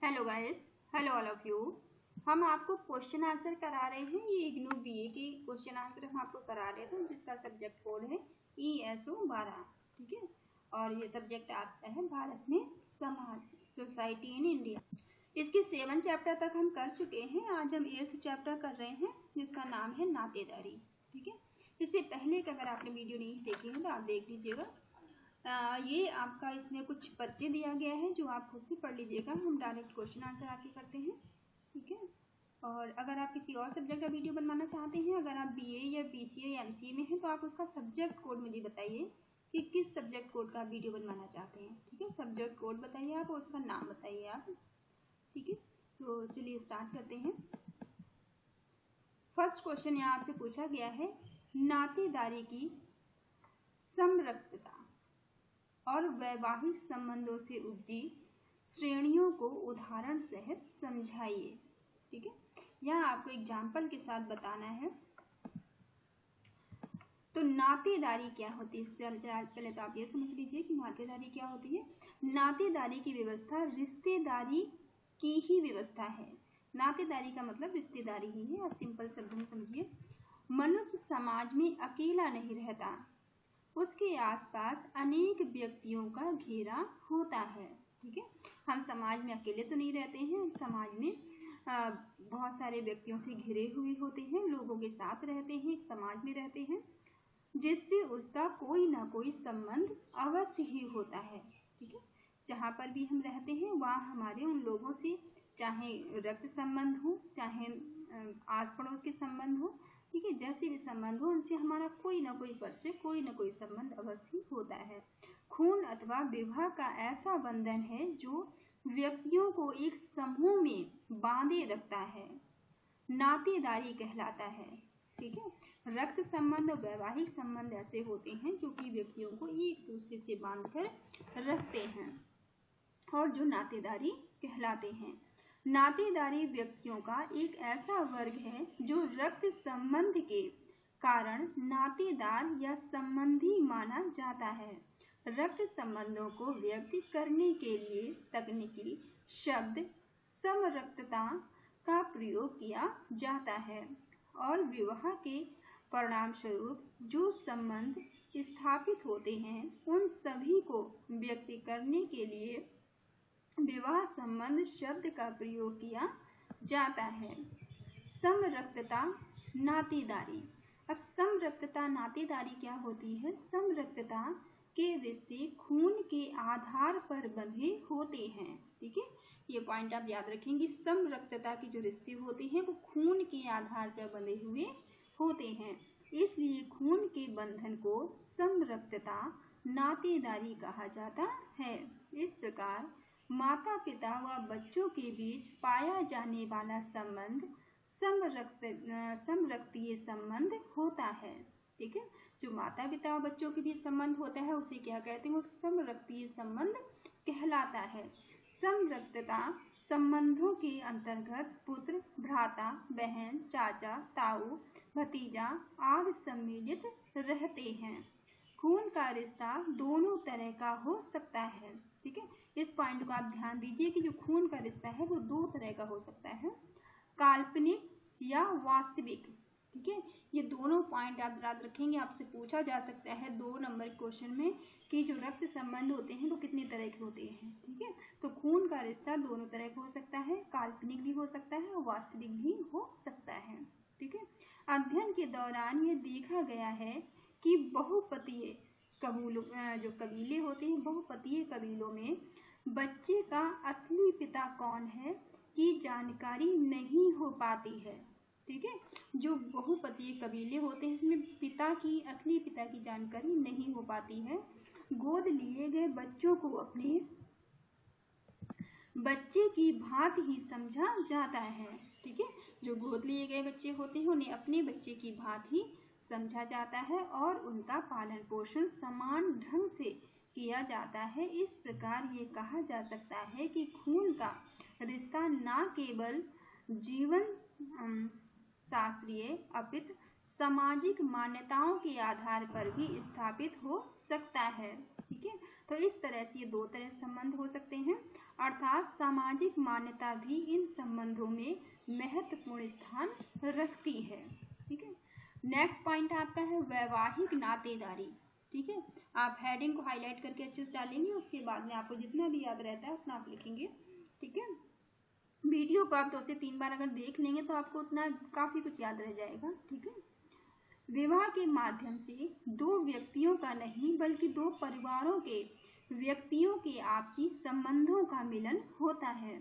Hello guys, hello all of you. हम आपको question answer करा रहे हैं। ये इग्नू बीए की क्वेश्चन आंसर हम आपको करा रहे थे, जिसका सब्जेक्ट कोड है ESO 12। ठीक है, और ये सब्जेक्ट आता है भारत में समाज, सोसाइटी इन इंडिया। इसके 7 चैप्टर तक हम कर चुके हैं। आज हम 8th चैप्टर कर रहे हैं, जिसका नाम है नातेदारी। ठीक है, इससे पहले कि अगर आपने वीडियो नहीं देखी है तो आप देख लीजिएगा। ये आपका इसमें कुछ परिचय दिया गया है जो आप खुद से पढ़ लीजिएगा। हम डायरेक्ट क्वेश्चन आंसर आपके करते हैं। ठीक है, और अगर आप किसी और सब्जेक्ट का वीडियो बनवाना चाहते हैं, अगर आप BA या BCA या MCA में हैं, तो आप उसका सब्जेक्ट कोड मुझे बताइए कि किस सब्जेक्ट कोड का वीडियो बनवाना चाहते हैं। ठीक है, सब्जेक्ट कोड बताइए आप और उसका नाम बताइए आप। ठीक है, तो चलिए स्टार्ट करते हैं। फर्स्ट क्वेश्चन यहाँ आपसे पूछा गया है, नातेदारी की समरसता और वैवाहिक संबंधों से उपजी श्रेणियों को उदाहरण सहित समझाइए। ठीक है, यहाँ आपको एग्जाम्पल के साथ बताना है। तो नातेदारी क्या होती है, पहले तो आप ये समझ लीजिए कि नातेदारी क्या होती है। नातेदारी की व्यवस्था रिश्तेदारी की ही व्यवस्था है। नातेदारी का मतलब रिश्तेदारी ही है, आप सिंपल शब्द में समझिए। मनुष्य समाज में अकेला नहीं रहता, उसके आसपास अनेक व्यक्तियों का घेरा होता है। ठीक है, हम समाज में अकेले तो नहीं रहते हैं, हम समाज में बहुत सारे व्यक्तियों से घिरे हुए होते हैं, लोगों के साथ रहते हैं, समाज में रहते हैं, जिससे उसका कोई ना कोई संबंध अवश्य ही होता है। ठीक है, जहाँ पर भी हम रहते हैं वहाँ हमारे उन लोगों से चाहे रक्त संबंध हो, चाहे आस पड़ोस के संबंध हो, ठीक है, जैसे भी संबंध हो, उनसे हमारा कोई ना कोई परिचय, कोई ना कोई संबंध अवश्य होता है। खून अथवा विवाह का ऐसा बंधन है जो व्यक्तियों को एक समूह में बांधे रखता है, नातेदारी कहलाता है। ठीक है, रक्त संबंध और वैवाहिक संबंध ऐसे होते हैं जो कि व्यक्तियों को एक दूसरे से बांधकर रखते हैं और जो नातेदारी कहलाते हैं। नातेदारी व्यक्तियों का एक ऐसा वर्ग है जो रक्त संबंध के कारण नातेदार या संबंधी माना जाता है। रक्त संबंधों को व्यक्त करने के लिए तकनीकी शब्द समरक्तता का प्रयोग किया जाता है और विवाह के परिणाम स्वरूप जो संबंध स्थापित होते हैं उन सभी को व्यक्त करने के लिए विवाह संबंध शब्द का प्रयोग किया जाता है। समरक्तता नातेदारी। अब समरक्तता नातेदारी क्या होती है? समरक्तता के रिश्ते खून के आधार पर बंधे होते हैं। ठीक है, ये पॉइंट आप याद रखेंगे। समरक्तता के जो रिश्ते होते हैं वो खून के आधार पर बंधे हुए होते हैं, इसलिए खून के बंधन को समरक्तता नातेदारी कहा जाता है। इस प्रकार माता पिता व बच्चों के बीच पाया जाने वाला संबंध समरक्तीय संबंध होता है। ठीक है, जो माता पिता और बच्चों के बीच संबंध होता है उसे क्या कहते हैं? वो समरक्तीय संबंध कहलाता है। समरक्तता संबंधों के अंतर्गत पुत्र, भ्राता, बहन, चाचा, ताऊ, भतीजा आदि सम्मिलित रहते हैं। खून का रिश्ता दोनों तरह का हो सकता है। ठीक है, इस पॉइंट को आप ध्यान दीजिए कि जो खून का रिश्ता है वो 2 तरह का हो सकता है, काल्पनिक या वास्तविक। ठीक है, ये दोनों पॉइंट आप याद रखेंगे। आपसे पूछा जा सकता है 2 नंबर क्वेश्चन में कि जो रक्त संबंध होते हैं वो कितने तरह के होते हैं। ठीक है, तो खून का रिश्ता दोनों तरह का हो सकता है, काल्पनिक भी हो सकता है और वास्तविक भी हो सकता है। ठीक है, अध्ययन के दौरान ये देखा गया है कि बहुपतीय जो कबीले होते हैं, बहुपतीय कबीलों में बच्चे का असली पिता कौन है की जानकारी नहीं हो पाती है। ठीक है, जो बहुपतीय कबीले होते हैं इसमें असली पिता की जानकारी नहीं हो पाती है। गोद लिए गए बच्चों को अपने बच्चे की भांति ही समझा जाता है। ठीक है, जो गोद लिए गए बच्चे होते हैं उन्हें अपने बच्चे की भांति ही समझा जाता है और उनका पालन पोषण समान ढंग से किया जाता है। इस प्रकार ये कहा जा सकता है कि खून का रिश्ता न केवल जीवन शास्त्रीय अपितु सामाजिक मान्यताओं के आधार पर भी स्थापित हो सकता है। ठीक है, तो इस तरह से ये दो तरह से संबंध हो सकते हैं, अर्थात सामाजिक मान्यता भी इन संबंधों में महत्वपूर्ण स्थान रखती है। ठीक है, नेक्स्ट पॉइंट आपका है वैवाहिक नातेदारी। ठीक है, आप हेडिंग को हाईलाइट करके अच्छे से डालेंगे, उसके बाद में आपको जितना भी याद रहता है उतना आप लिखेंगे। ठीक है, वीडियो को आप 2 से 3 बार अगर देख लेंगे तो आपको उतना काफी कुछ याद रह जाएगा। ठीक है, विवाह के माध्यम से दो व्यक्तियों का नहीं बल्कि दो परिवारों के व्यक्तियों के आपसी संबंधों का मिलन होता है।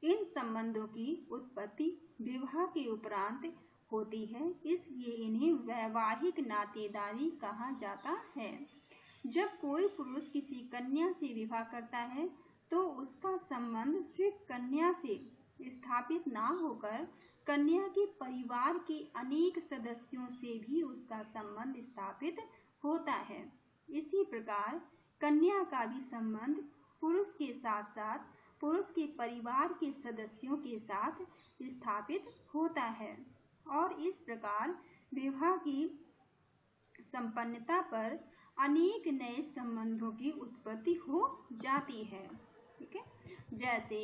इन संबंधों की उत्पत्ति विवाह के उपरांत होती है, इसलिए इन्हें वैवाहिक नातेदारी कहा जाता है। जब कोई पुरुष किसी कन्या से विवाह करता है तो उसका संबंध सिर्फ कन्या से स्थापित ना होकर कन्या के परिवार के अनेक सदस्यों से भी उसका संबंध स्थापित होता है। इसी प्रकार कन्या का भी संबंध पुरुष के साथ साथ पुरुष के परिवार के सदस्यों के साथ स्थापित होता है और इस प्रकार विवाह की संपन्नता पर अनेक नए संबंधों की उत्पत्ति हो जाती है। ठीक है, जैसे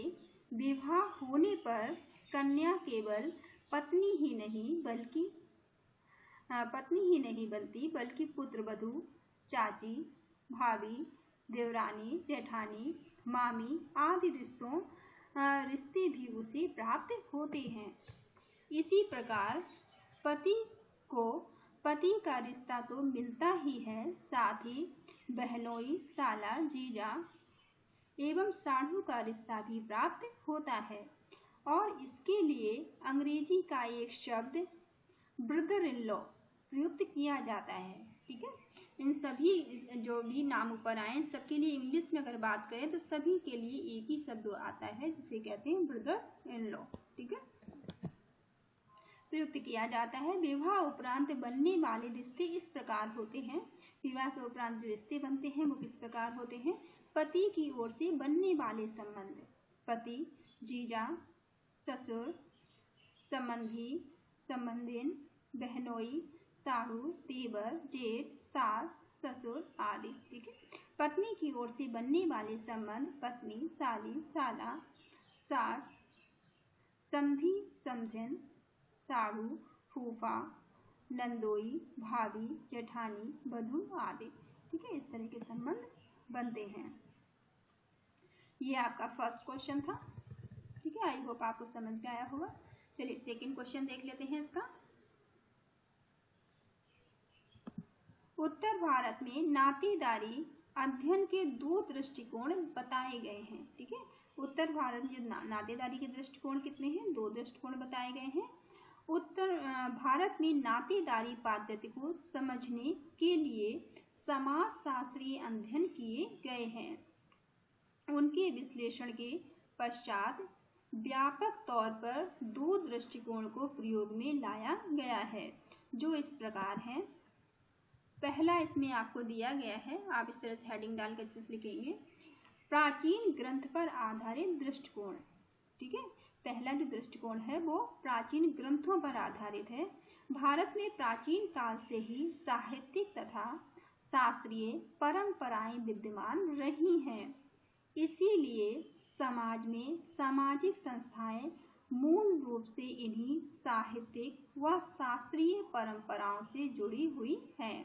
विवाह होने पर कन्या केवल पत्नी ही नहीं बनती बल्कि पुत्र वधू, चाची, भाभी, देवरानी, जेठानी, मामी आदि रिश्ते भी उसे प्राप्त होते हैं। इसी प्रकार पति को पति का रिश्ता तो मिलता ही है, साथ ही बहनोई, साला, जीजा एवं साढ़ू का रिश्ता भी प्राप्त होता है और इसके लिए अंग्रेजी का एक शब्द ब्रदर इन लॉ प्रयुक्त किया जाता है। ठीक है, इन सभी जो भी नाम ऊपर आए सबके लिए इंग्लिश में अगर बात करें तो सभी के लिए एक ही शब्द आता है जिसे कहते हैं ब्रदर इन लॉ। ठीक है, प्रयुक्त किया जाता है। विवाह उपरांत बनने वाले रिश्ते इस प्रकार होते हैं। विवाह के उपरांत जो रिश्ते बनते हैं वो किस प्रकार होते हैं? पति की ओर से बनने वाले संबंध, पति, जीजा, ससुर, संबंधी, संबंधिन, बहनोई, साहू, देवर, जेठ, सास, ससुर आदि। ठीक है, पत्नी की ओर से बनने वाले संबंध पत्नी, साली, साला, सास, समधी, समधिन, साढ़ू, फूफा, नंदोई, भाभी, जेठानी, बधू आदि। ठीक है, इस तरह के संबंध बनते हैं। ये आपका फर्स्ट क्वेश्चन था। ठीक है, आई होप आपको समझ में आया होगा। चलिए सेकंड क्वेश्चन देख लेते हैं इसका। उत्तर भारत में नातेदारी अध्ययन के 2 दृष्टिकोण बताए गए हैं। ठीक है, उत्तर भारत में नातेदारी के दृष्टिकोण कितने हैं? 2 दृष्टिकोण बताए गए हैं। उत्तर भारत में नातेदारी पद्धति को समझने के लिए समाज शास्त्रीय अध्ययन किए गए हैं। उनके विश्लेषण के पश्चात व्यापक तौर पर 2 दृष्टिकोण को प्रयोग में लाया गया है, जो इस प्रकार हैं। पहला इसमें आपको दिया गया है, आप इस तरह से हेडिंग डालकर अच्छे से लिखेंगे, प्राचीन ग्रंथ पर आधारित दृष्टिकोण। ठीक है, पहला जो दृष्टिकोण है वो प्राचीन ग्रंथों पर आधारित है। भारत में प्राचीन काल से ही साहित्यिक तथा शास्त्रीय परंपराएं विद्यमान रही हैं, इसीलिए समाज में सामाजिक संस्थाएं मूल रूप से इन्हीं साहित्यिक व शास्त्रीय परंपराओं से जुड़ी हुई हैं।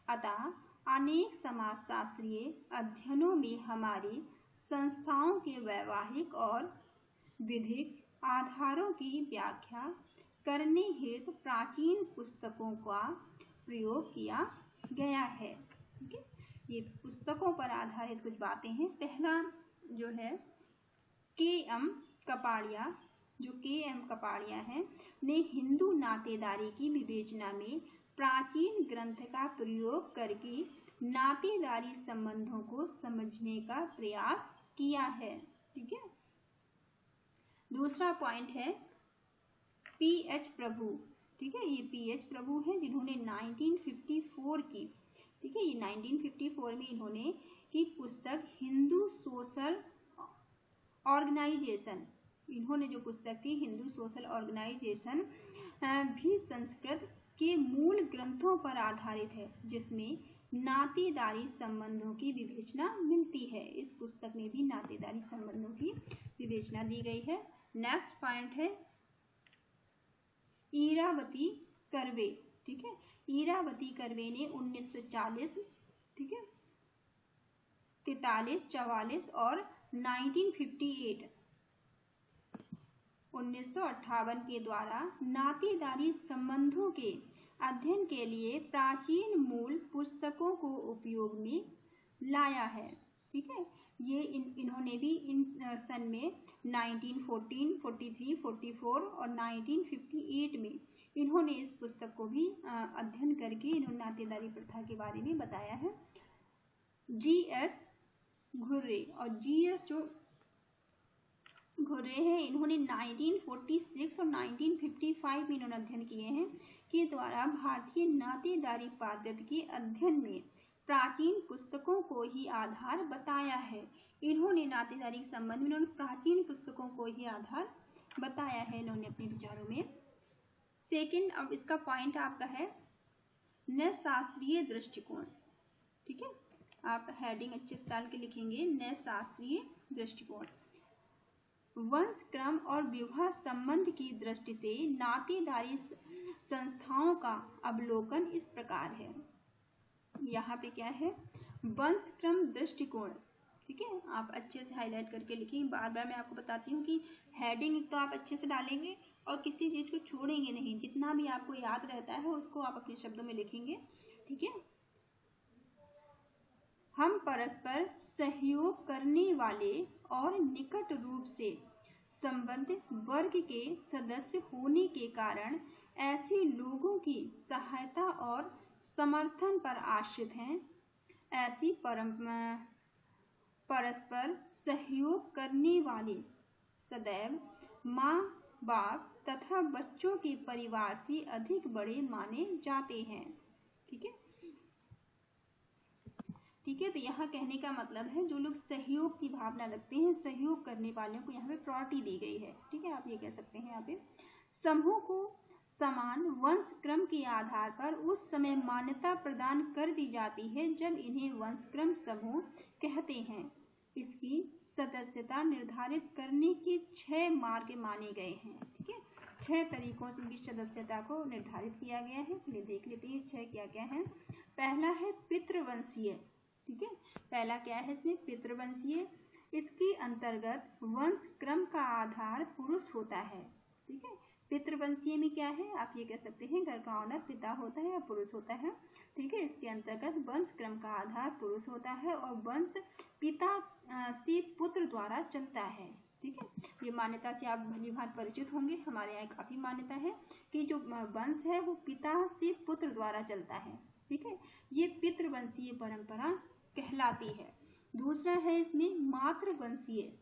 अतः अनेक समाजशास्त्रीय अध्ययनों में हमारी संस्थाओं के वैवाहिक और विधिक आधारों की व्याख्या करने हेतु प्राचीन पुस्तकों का प्रयोग किया गया है। ठीक है, ये पुस्तकों पर आधारित कुछ बातें हैं। पहला जो है के.एम. कपाड़िया, जो के.एम. कपाड़िया है, ने हिंदू नातेदारी की विवेचना में प्राचीन ग्रंथ का प्रयोग करके नातेदारी संबंधों को समझने का प्रयास किया है। ठीक है, दूसरा पॉइंट है पी.एच. प्रभु। ठीक है, ये पी.एच. प्रभु है जिन्होंने 1954 की, ठीक है, ये 1954 में इन्होंने की पुस्तक हिंदू सोशल ऑर्गेनाइजेशन, इन्होंने जो पुस्तक थी हिंदू सोशल ऑर्गेनाइजेशन भी संस्कृत के मूल ग्रंथों पर आधारित है, जिसमें नातेदारी संबंधों की विवेचना मिलती है। इस पुस्तक में भी नातेदारी संबंधों की विवेचना दी गई है। नेक्स्ट पॉइंट है इरावती कर्वे। ठीक है, इरावती कर्वे ने 1940, ठीक है, 43, 44 और 1958 1958 के द्वारा नातेदारी संबंधों के अध्ययन के लिए प्राचीन मूल पुस्तकों को उपयोग में लाया है। ठीक है, ये इन्होंने भी इन सन में 1914, 43, 44 और 1958 में इन्होंने इस पुस्तक को भी अध्ययन करके इन्होंने नातेदारी प्रथा के बारे में बताया है। जी.एस. घुर्रे और जी.एस. जो घुर्रे हैं, इन्होंने 1946 और 1955 में इन्होंने अध्ययन किए हैं के द्वारा भारतीय नातेदारी पद्धति के अध्ययन में प्राचीन पुस्तकों को ही आधार बताया है। इन्होंने नातेदारी संबंध में इन्होंने प्राचीन पुस्तकों को ही आधार बताया है इन्होंने अपने विचारों में। सेकंड, अब इसका पॉइंट आपका है नए शास्त्रीय दृष्टिकोण। ठीक है, आप हेडिंग अच्छे से डाल के लिखेंगे नए शास्त्रीय दृष्टिकोण। वंश क्रम और विवाह संबंध की दृष्टि से नातेदारी संस्थाओं का अवलोकन इस प्रकार है। यहाँ पे क्या है, वंश क्रम दृष्टिकोण। ठीक है, आप अच्छे से हाईलाइट करके लिखेंगे। बार बार मैं आपको बताती हूँ कि हेडिंग तो आप अच्छे से डालेंगे और किसी चीज को छोड़ेंगे नहीं। जितना भी आपको याद रहता है उसको आप अपने शब्दों में लिखेंगे। ठीक है, हम परस्पर सहयोग करने वाले और निकट रूप से संबंधित वर्ग के सदस्य होने के कारण ऐसे लोगों की सहायता और समर्थन पर आश्रित हैं। ऐसी परस्पर सहयोग करने वाले सदैव माँ बाप तथा बच्चों के परिवार से अधिक बड़े माने जाते हैं। ठीक है, ठीक है, तो यहाँ कहने का मतलब है जो लोग सहयोग की भावना रखते हैं, सहयोग करने वालों को यहाँ पे प्रायोरिटी दी गई है। ठीक है, आप ये कह सकते हैं यहाँ पे समूह को समान वंश क्रम के आधार पर उस समय मान्यता प्रदान कर दी जाती है जब इन्हें वंश क्रम समूह कहते हैं। इसकी सदस्यता निर्धारित करने के 6 मार्ग माने गए हैं। ठीक है, 6 तरीकों से इनकी सदस्यता को निर्धारित किया गया है। चलिए देख लेते हैं 6 क्या क्या है। पहला है पितृवंशीय। ठीक है, पहला क्या है इसमें, पितृवंशीय। इसके अंतर्गत वंश क्रम का आधार पुरुष होता है। ठीक है, पितृवंशीय में क्या है, आप ये कह सकते हैं घर का ऑनर पिता होता है या पुरुष होता है। ठीक है, इसके अंतर्गत वंश क्रम का आधार पुरुष होता है और वंश पिता से पुत्र द्वारा चलता है। ठीक है, ये मान्यता से आप भली भांति परिचित होंगे। हमारे यहाँ काफी मान्यता है कि जो वंश है वो पिता से पुत्र द्वारा चलता है। ठीक है, ये पितृवंशीय परंपरा कहलाती है। दूसरा है इसमें मातृवंशीय।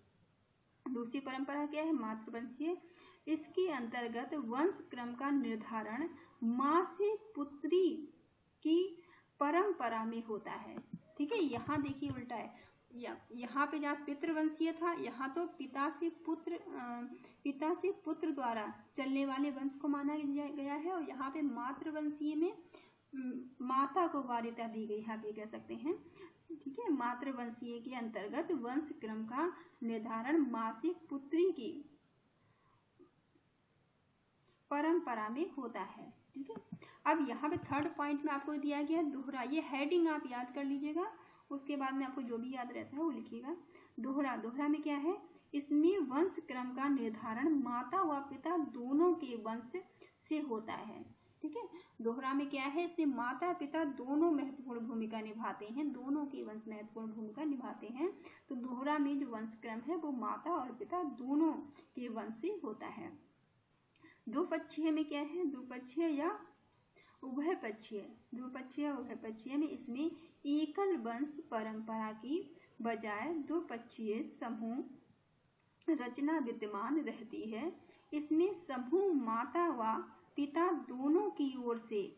दूसरी परंपरा क्या है, मातृवंशीय। इसके अंतर्गत वंश क्रम का निर्धारण माँ से पुत्री की परंपरा में होता है। ठीक है, यहाँ देखिए उल्टा है, यहाँ पे जहाँ पितृवंशीय था यहाँ तो पिता से पुत्र द्वारा चलने वाले वंश को माना गया है और यहाँ पे मातृवंशीय में माता को वारिता दी गई है, आप ये कह सकते हैं। ठीक है, मातृवंशीय के अंतर्गत वंश क्रम का निर्धारण माँ से पुत्री की परंपरा में होता है। ठीक है, अब यहाँ पे थर्ड पॉइंट में आपको दिया गया दोहरा। ये हेडिंग आप याद कर लीजिएगा, उसके बाद में आपको जो भी याद रहता है वो लिखिएगा। दोहरा, दोहरा में क्या है, इसमें वंश क्रम का निर्धारण माता व पिता दोनों के वंश से होता है। ठीक है, दोहरा में क्या है, इसमें माता पिता दोनों महत्वपूर्ण भूमिका निभाते हैं, दोनों के वंश महत्वपूर्ण भूमिका निभाते हैं। तो दोहरा में जो वंश क्रम है वो माता और पिता दोनों के वंश से होता है। द्विपक्षीय में क्या है, द्विपक्षीय या उभयपक्षीय। द्विपक्षीय उभयपक्षीय में इसमें एकल वंश परंपरा की बजाय द्विपक्षीय समूह रचना विद्यमान रहती है। इसमें समूह माता व पिता दोनों की ओर से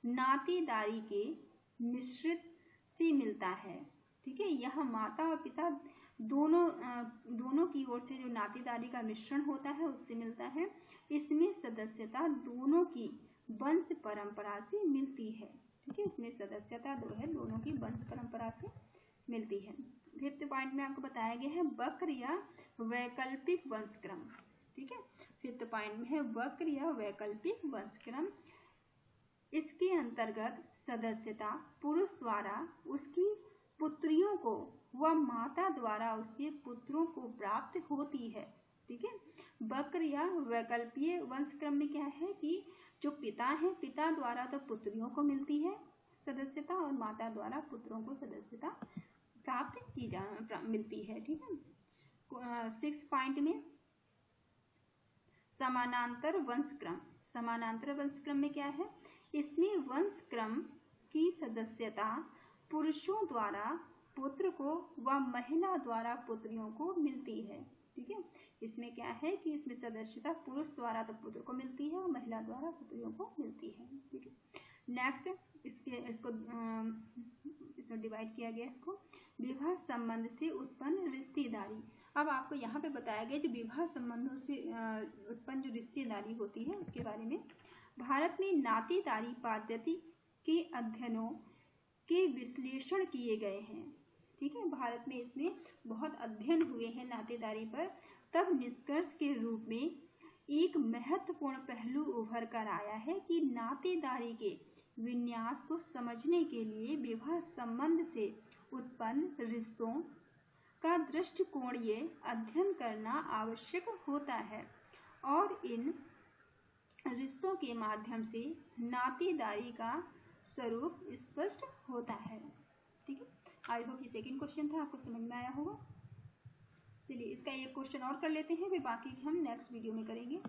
नातेदारी के मिश्रित से मिलता है। ठीक है, यह माता और पिता दोनों की ओर से जो नातेदारी का मिश्रण होता है उससे मिलता है। इसमें सदस्यता दोनों की वंश परंपरा से मिलती है। ठीक है, इसमें सदस्यता जो है दोनों की वंश परंपरा से मिलती है। 5th पॉइंट में आपको बताया गया है वक्र या वैकल्पिक वंशक्रम। ठीक है, 5th पॉइंट में है वक्र या वैकल्पिक वंशक्रम। इसके अंतर्गत सदस्यता पुरुष द्वारा उसकी पुत्रियों को व माता द्वारा उसके पुत्रों को प्राप्त होती है। ठीक है, वक्र या वैकल्पीय वंशक्रम में क्या है कि जो पिता है, पिता द्वारा तो पुत्रियों को मिलती है सदस्यता और माता द्वारा पुत्रों को सदस्यता प्राप्त मिलती है। ठीक है, 6 पॉइंट में समानांतर वंशक्रम। समानांतर वंशक्रम में क्या है, इसमें वंशक्रम की सदस्यता पुरुषों द्वारा पुत्र को व महिला द्वारा पुत्रियों को मिलती है। ठीक है, इसमें क्या है कि इसमें सदस्यता पुरुष द्वारा तो पुत्र को मिलती है और महिला द्वारा पुत्रियों को मिलती है। ठीक है, नेक्स्ट इसको डिवाइड किया गया, इसको विवाह संबंध से उत्पन्न रिश्तेदारी। अब आपको यहाँ पे बताया गया जो विवाह संबंधों से उत्पन्न जो रिश्तेदारी होती है उसके बारे में। भारत में नातेदारी पद्धति के अध्ययनों के विश्लेषण किए गए हैं। ठीक है, भारत में इसमें बहुत अध्ययन हुए हैं नातेदारी पर। तब निष्कर्ष के रूप में एक महत्वपूर्ण पहलू उभर कर आया है कि नातेदारी के विन्यास को समझने के लिए विवाह संबंध से उत्पन्न रिश्तों का दृष्टिकोणीय अध्ययन करना आवश्यक होता है और इन रिश्तों के माध्यम से नातेदारी का स्वरूप स्पष्ट होता है। ठीक है, आई होप ये सेकंड क्वेश्चन था, आपको समझ में आया होगा। चलिए इसका एक क्वेश्चन और कर लेते हैं, फिर बाकी हम नेक्स्ट वीडियो में करेंगे।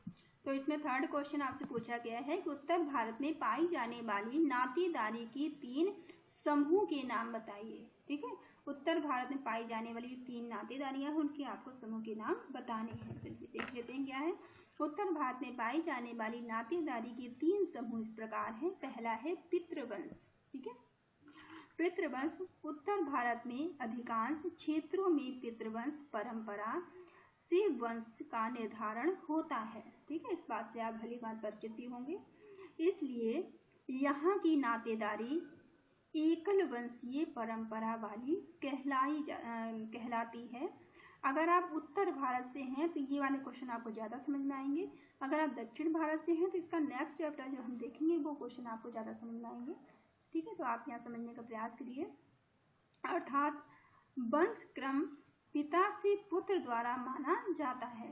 तो इसमें 3rd क्वेश्चन आपसे पूछा गया है कि उत्तर भारत में पाई जाने वाली नातेदारी की 3 समूह के नाम बताइए। ठीक है, उत्तर भारत में पाई जाने वाली 3 नातेदारियां हैं, उनके आपको समूह के नाम बताने हैं। चलिए देख लेते हैं क्या है। उत्तर भारत में पाई जाने वाली नातेदारी के 3 समूह इस प्रकार हैं। पहला है पितृवंश। ठीक है, पितृवंश उत्तर भारत में अधिकांश क्षेत्रों में पितृवंश परंपरा से वंश का निर्धारण होता है। ठीक है, इस बात से आप भली बात परिचित होंगे। इसलिए यहाँ की नातेदारी एकल वंशीय परंपरा वाली कहलाती है। अगर आप उत्तर भारत से हैं तो ये वाले क्वेश्चन आपको ज़्यादा समझ में आएंगे। अगर आप दक्षिण भारत से हैं तो इसका नेक्स्ट चैप्टर जो हम देखेंगे वो क्वेश्चन आपको ज़्यादा समझ में आएंगे। ठीक है, तो आप यहाँ समझने का प्रयास करिए। अर्थात वंश क्रम पिता से पुत्र द्वारा माना जाता है।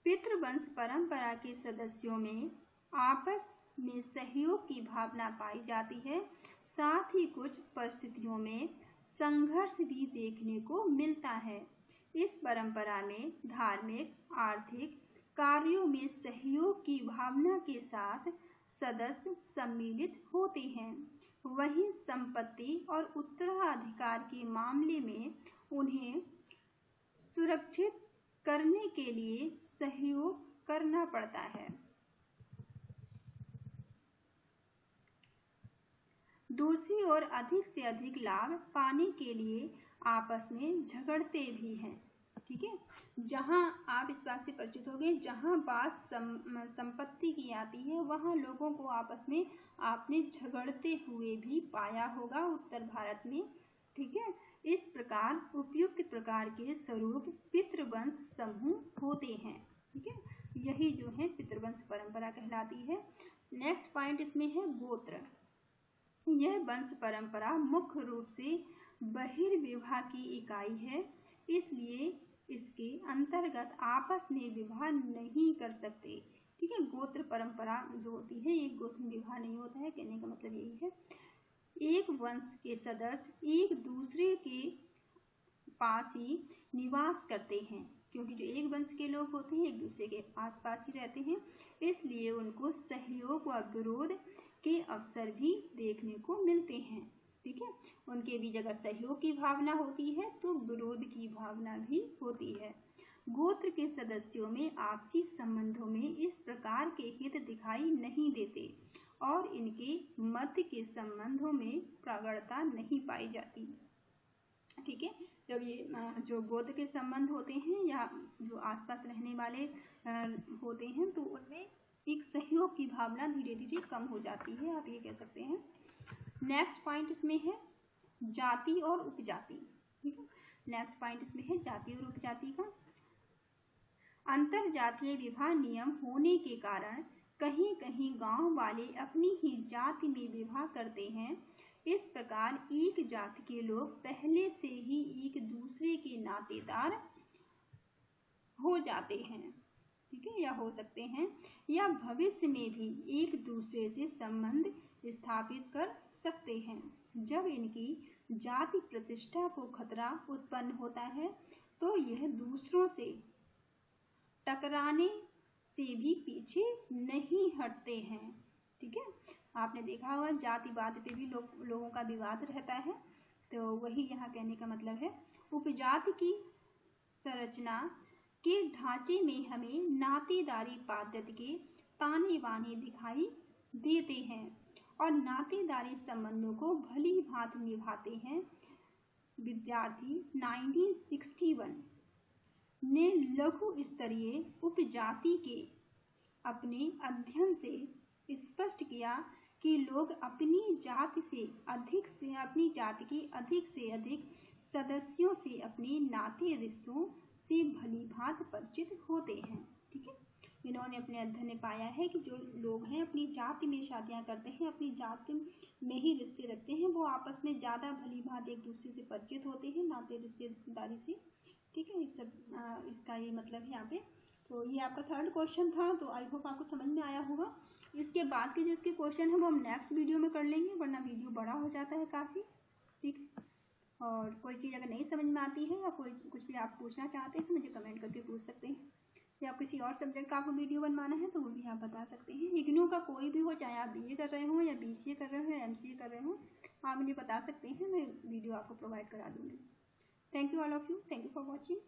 पितृवंश परंपरा के सदस्यों में आपस में सहयोग की भावना पाई जाती है। साथ ही कुछ परिस्थितियों में संघर्ष भी देखने को मिलता है। इस परंपरा में धार्मिक, आर्थिक कार्यों में सहयोग की भावना के साथ सदस्य सम्मिलित होते हैं। वहीं संपत्ति और उत्तराधिकार के मामले में उन्हें सुरक्षित करने के लिए सहयोग करना पड़ता है। दूसरी ओर अधिक से अधिक लाभ पाने के लिए आपस में झगड़ते भी हैं। ठीक है, जहां आप इस बात से परिचित होंगे, जहां बात संपत्ति की आती है वहां लोगों को आपस में आपने झगड़ते हुए भी पाया होगा उत्तर भारत में। ठीक है, इस प्रकार उपयुक्त प्रकार के स्वरूप पितृवंश समूह होते हैं। ठीक है, यही जो है पितृवंश परंपरा कहलाती है। नेक्स्ट पॉइंट इसमें है गोत्र। यह वंश परंपरा मुख्य रूप से बहिर्विवाह की इकाई है, इसलिए इसके अंतर्गत आपस में विवाह नहीं कर सकते। ठीक है, गोत्र परंपरा जो होती है एक गोत्र में विवाह नहीं होता है, कहने का मतलब यही है। एक वंश के सदस्य एक दूसरे के पास ही निवास करते हैं, क्योंकि जो एक वंश के लोग होते हैं एक दूसरे के आसपास ही रहते हैं, इसलिए उनको सहयोग व विरोध के अवसर भी देखने को मिलते हैं। ठीक है, उनके बीच अगर सहयोग की भावना होती है तो विरोध की भावना भी होती है। गोत्र के सदस्यों में आपसी संबंधों में इस प्रकार के हित दिखाई नहीं देते और इनके मध्य के संबंधों में प्रगाढ़ता नहीं पाई जाती। ठीक है, जब ये जो गोत्र के संबंध होते हैं या जो आसपास रहने वाले होते हैं तो उनमें एक सहयोग की भावना धीरे धीरे कम हो जाती है, आप ये कह सकते हैं। नेक्स्ट पॉइंट इसमें है जाति और उपजाति। ठीक है, नेक्स्ट पॉइंट इसमें है जाति और उपजाति का। अंतर जातीय विवाह नियम होने के कारण कहीं कहीं गांव वाले अपनी ही जाति में विवाह करते हैं। इस प्रकार एक जाति के लोग पहले से ही एक दूसरे के नातेदार हो जाते हैं, ठीक है, या हो सकते हैं, या भविष्य में भी एक दूसरे से संबंध स्थापित कर सकते हैं। जब इनकी जाति प्रतिष्ठा को खतरा उत्पन्न होता है तो यह दूसरों से टकराने से भी पीछे नहीं हटते हैं। ठीक है, आपने देखा होगा जातिवाद पे भी लोगों का विवाद रहता है, तो वही यहाँ कहने का मतलब है। उपजाति की संरचना के ढांचे में हमें नातेदारी पद्धति के ताने बाने दिखाई देते हैं और नातेदारी संबंधों को भली भांति निभाते हैं। विद्यार्थी 1961 ने लघु स्तरीय उपजाति के अपने अध्ययन से स्पष्ट किया कि लोग अपनी जाति के अधिक से अधिक सदस्यों से अपने नाते रिश्तों से भली भांति परिचित होते हैं। ठीक है, इन्होंने अपने अध्ययन में पाया है कि जो लोग हैं अपनी जाति में शादियां करते हैं, अपनी जाति में ही रिश्ते रखते हैं, वो आपस में ज्यादा भली भांति एक दूसरे से परिचित होते हैं नाते रिश्तेदारी से। ठीक है, इस सब इसका ये मतलब है यहाँ पे। तो ये आपका थर्ड क्वेश्चन था, तो आई होप आपको समझ में आया होगा। इसके बाद के जो इसके क्वेश्चन है वो हम नेक्स्ट वीडियो में कर लेंगे, वरना वीडियो बड़ा हो जाता है काफ़ी। ठीक, और कोई चीज़ अगर नहीं समझ में आती है या कोई कुछ भी आप पूछना चाहते हैं तो मुझे कमेंट करके पूछ सकते हैं, या किसी और सब्जेक्ट का आपको वीडियो बनवाना है तो वो भी आप बता सकते हैं। इग्नू का कोई भी हो, चाहे आप BA कर रहे हो या BCA कर रहे हो या MCA कर रहे हो, आप मुझे बता सकते हैं, मैं वीडियो आपको प्रोवाइड करा दूँगी। Thank you all of you, thank you for watching.